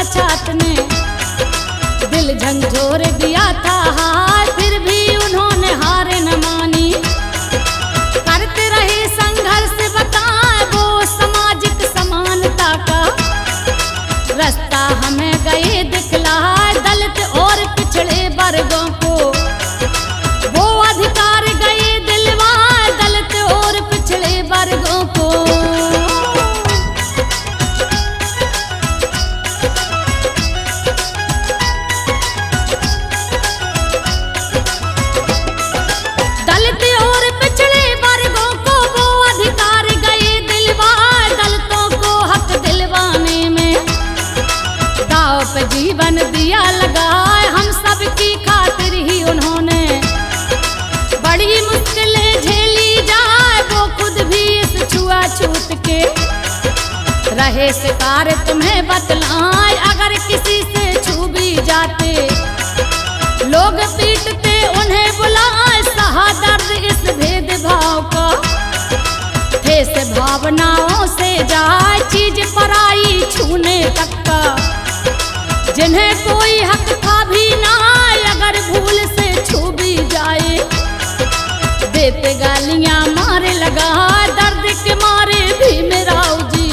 साक्षात ने दिल झंझोर दिया था हार, फिर भी उन्होंने हार न मानी। करते रहे संघर्ष बताए वो सामाजिक समानता का रास्ता हमें गए दिखलाए, दलित और पिछड़े वर्गों को वो अधिकार गए दिलवाए, दलित और पिछड़े वर्गों को। दलित और पिछड़े वर्गों को वो अधिकार गए दिलवाए, दलितों को हक दिलवाने में दांव पे जीवन दिया लगाए। हम सबकी खातिर ही उन्होंने बड़ी मुश्किलें झेली जाए, वो खुद भी इस छुआछूत के रहे शिकार। तुम्हें बतलाएं अगर किसी से छू भी जाते लोग पीटते उन्हें बुलाए, सहा दर्द इस भेदभाव का ठेस भावनाओं से जाए, चीज पराई छूने तक का जिन्हें कोई हक था भी ना, अगर भूल से छू भी जाए देते गालियां मारे लगा। दर्द के मारे भीम राव जी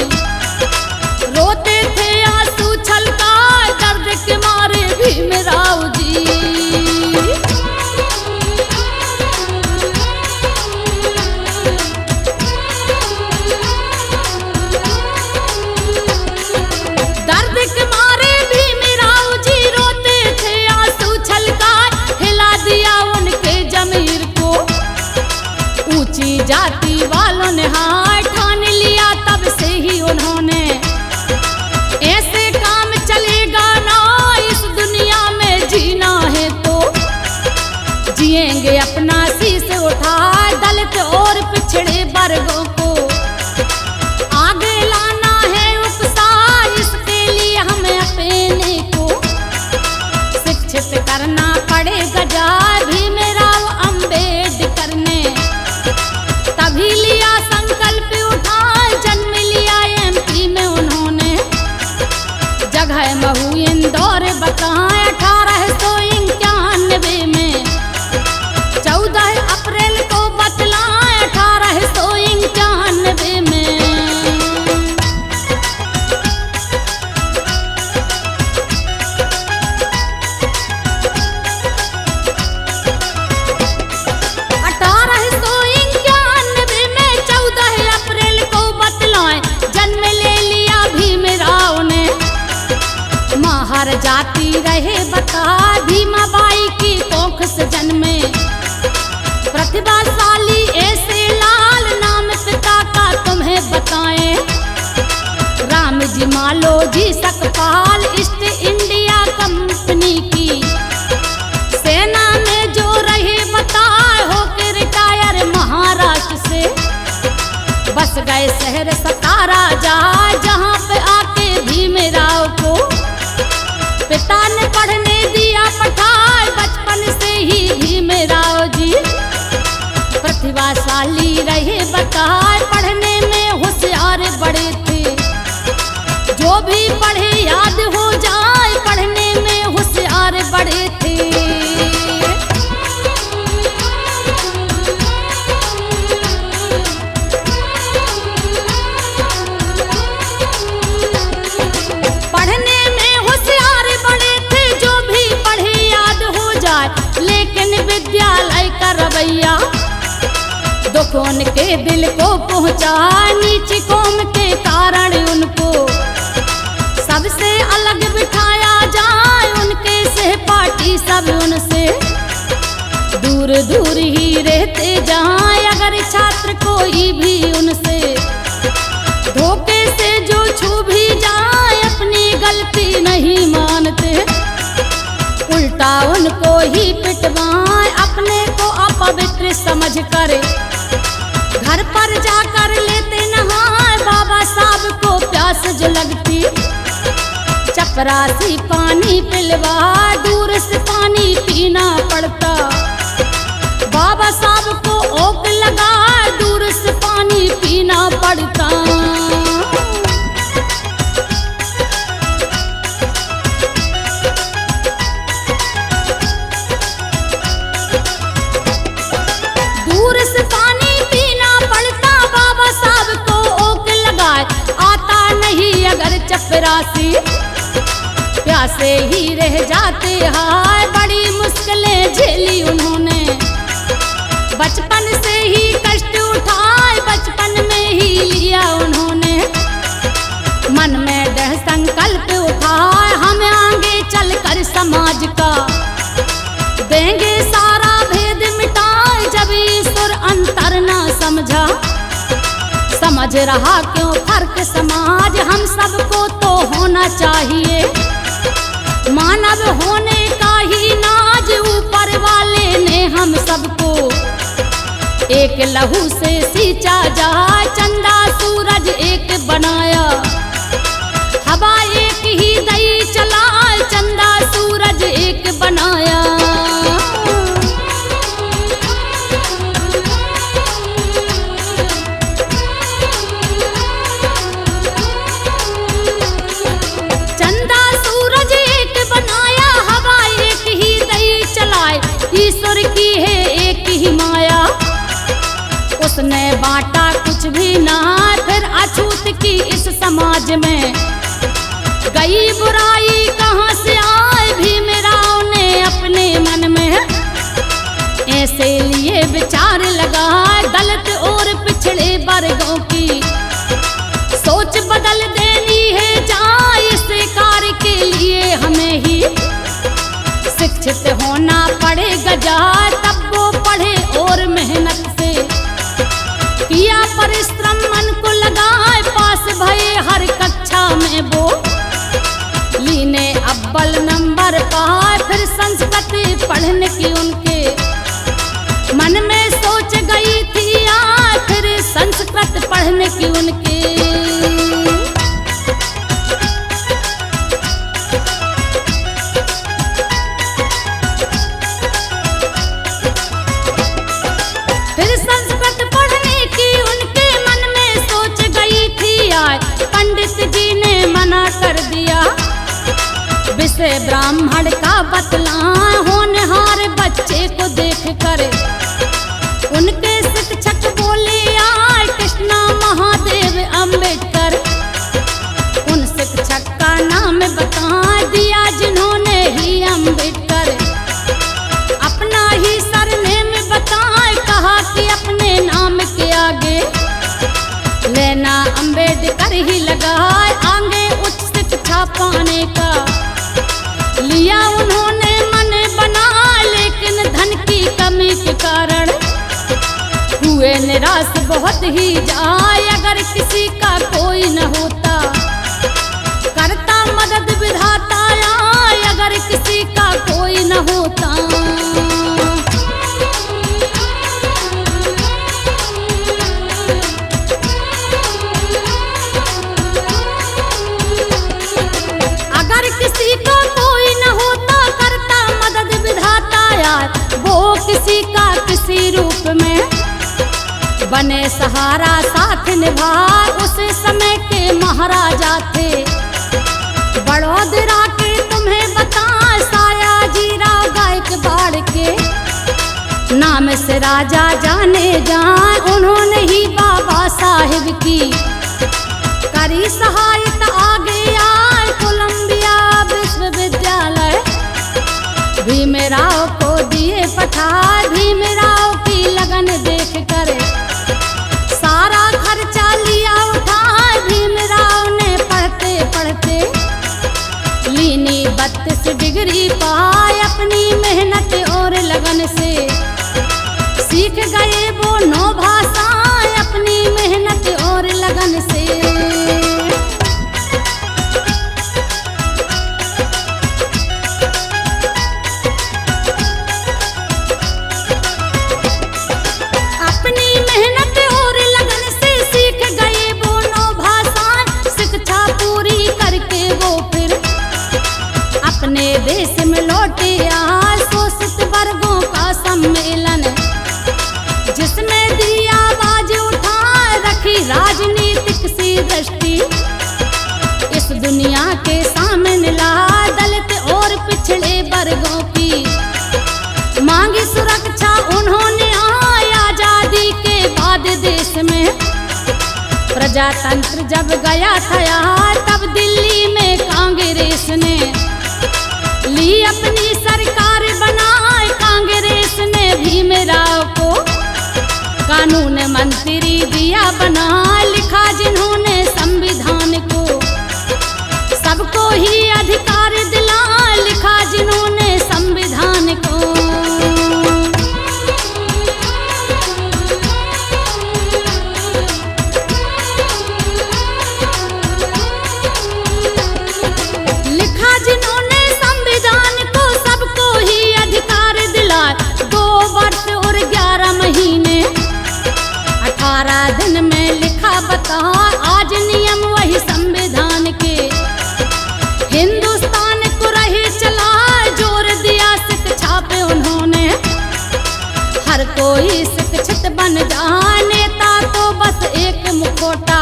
रोते थे आंसू छलका, दर्द के मारे भीम राव जी। दर्द के मारे भीम राव जी रोते थे आंसू छलका, हिला दिया उनके जमीर को ऊंची जाति वालों ने हार ठान लिया। तब से ही उन्होंने ऐसे काम चलेगा ना, इस दुनिया में जीना है तो जिएंगे अपना शीश उठाए, दलित और पिछड़े वर्गों को आगे लाना है उपसार। इसके लिए हमें अपने को शिक्षित करना पड़ेगा जाए। भीम राव अम्बेडकर ने तभी लिया संकल्प उठाए, जन्म लिया एमपी में उन्होंने जगह महू इंदौर बताए। 1891 में 14 अप्रैल को बतलाए, 1891 में। हर जाति रहे बता भीमाबाई की कोख से जन्मे, प्रतिभाशाली ऐसे लाल नाम पिता का तुम्हें बताएं। राम जी मालो जी सकपाल ईस्ट इंडिया कंपनी की सेना में जो रहे बताए, होकर रिटायर महाराष्ट्र से बस गए शहर सतारा जा, जहाँ पे आके भीम राव को पिता ने पढ़ने दिया पठाए। बचपन से ही भीम राव जी प्रतिभाशाली रहे बताए, पढ़ने में होशियार बड़े थे, जो भी पढ़े याद हो जाए, पढ़ने में होशियार बड़े थे। विद्यालय का रवैया दुखों के दिल को पहुंचा, नीची कौम के कारण उनको सबसे अलग बिठाया जाए। उनके सहपाठी सब उनसे दूर दूर ही रहते जाए, अगर छात्र कोई भी उनसे धोखे से जो छू भी जाए, अपनी गलती नहीं मानते, उल्टा उनको ही पिटवाए। अपने को अपवित्र समझ कर घर पर जाकर लेते नहाए, बाबा साहब को प्यास जो लगती चपरासी पानी पिलवा, दूर से पानी पीना पड़ता। बाबा साहब को ओक लगा, दूर से पानी पीना पड़ता। प्यासे ही रह जाते हैं। बड़ी मुश्किलें झेली उन्होंने, बचपन से ही कष्ट उठाए, बचपन में ही लिया उन्होंने। मन में दृढ़ संकल्प उठाए, हम आगे चलकर समाज का देंगे सारा भेद मिटाए। जब ईश्वर अंतर ना समझा, समझ रहा क्यों फर्क समाज। हम सबको तो होना चाहिए मानव होने का ही नाज। ऊपर वाले ने हम सबको एक लहू से सींचा जाए। चंदा सूरज एक बनाया, हवा एक ही दई चलाए। चंदा सूरज एक बनाया। चंदा सूरज एक बनाया, हवा एक ही दई चलाए। ईश्वर की है एक ही माया, उसने बांटा कुछ भी ना। फिर अछूत की इस समाज में गई बुराई कहाँ से आए। भीमराव ने अपने मन में ऐसे लिए विचार लगाए। दलित और पिछड़े वर्गों की सोच बदल देनी है जहाँ। इस कार्य के लिए हमें ही शिक्षित होना पड़ेगा जहाँ। तब वो पढ़े और मेहनत से किया परिश्रम, मन को लगाए। पास भये हर कक्षा में वो लीने अव्वल नंबर पाए। फिर संस्कृत पढ़ने की उनके मन में सोच गई थी आ। फिर संस्कृत पढ़ने की उनके कर दिया। विषय ब्राह्मण का बतलाए, होनहार बच्चे को देख कर उनके शिक्षक बोले आए कृष्णा महादेव अम्बेडकर। उन शिक्षक का नाम बता दिया जिन्होंने ही अम्बेडकर अपना ही सरनेम बताए। कहा कि अपने नाम के आगे लेना अम्बेडकर ही लगाए। आगे उच्च शिक्षा पाने का लिया उन्होंने मन बना। लेकिन धन की कमी के कारण हुए निराश बहुत ही जाए। अगर किसी का कोई न होता करता मदद विधाता आए। अगर किसी का कोई न होता किसी का कोई न होता करता मदद विधाता यार। वो किसी का किसी रूप में बने सहारा साथ निभा। उस समय के महाराजा थे बड़ौदरा के, तुम्हें बता सयाजीराव गायकवाड़ के नाम से राजा जाने जाए। उन्होंने ही बाबा साहिब की करी सहायता। आगे आए कोलंबिया विश्वविद्यालय, भीमराव को दिए पठा। भीमराव की लगन देख कर सारा खर्चा लिया उठा। भीमराव ने पढ़ते पढ़ते लीनी 32 डिग्री पाए। अपनी मेहनत और लगन से सीख गए वो 9 भाषाएं। अपनी मेहनत और लगन से देश में लौटे आ। शोषित वर्गों का सम्मेलन जिसमें दी आवाज उठा। रखी राजनीतिक सी दृष्टि इस दुनिया के सामने ला। दलित और पिछड़े वर्गों की मांगी सुरक्षा उन्होंने आजादी के बाद देश में। प्रजातंत्र जब गया था तब दिल्ली में कांग्रेस ने ली अपनी सरकार बनाए कांग्रेस ने भीमराव को, कानून मंत्री दिया बना, लिखा जिन्होंने संविधान को, सबको ही अधिकार दिला, लिखा जिन्होंने संविधान को। लिखा जिन्होंने संविधान को, सबको ही अधिकार दिला, 2 वर्ष और 11 महीने 18 दिन में लिखा बता, आज नियम वही संविधान के, हिंदुस्तान को रहे चला, जोर दिया शिक्षा पे उन्होंने, हर कोई शिक्षित बन जाए, नेता तो बस एक मुखौटा,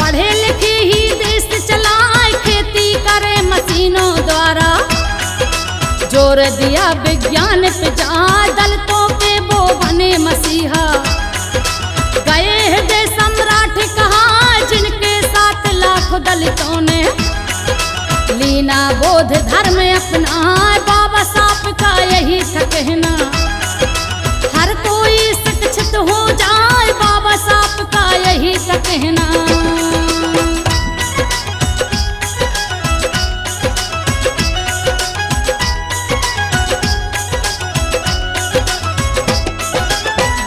पढ़े लिखे ही देश चलाए, खेती करे मशीनों द्वारा, जोर दिया विज्ञान पे जा, दलितों के वो बने मसीहा, गए हृदय सम्राट कहा, जिनके 7 लाख दलितों ने लीना बोध धर्म अपना, बाबा साहब का यही था कहना, हर कोई शिक्षित हो जाए, बाबा साहब का यही था कहना।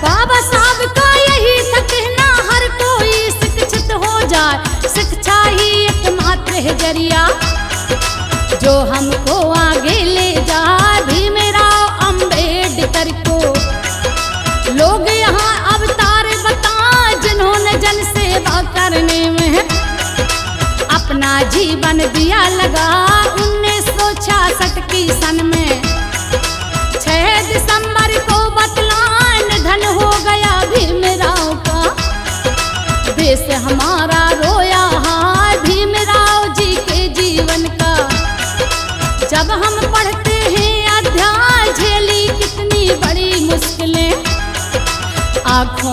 बाबा साहब का यही था कहना, हर कोई शिक्षित हो जाए, शिक्षा ही एकमात्र है जरिया, जो हमको आगे ले जाए, भीमराव अंबेडकर को, लोग यहाँ अवतार बता, जिन्होंने जन सेवा करने में अपना जीवन दिया लगा, 1966 की सन में 6 दिसंबर को बतला, निधन हो गया भीमराव का, देश हमारा रोया है भीमराव जी के जीवन का, जब हम पढ़ते हैं अध्याय, झेली कितनी बड़ी मुश्किलें, आँखों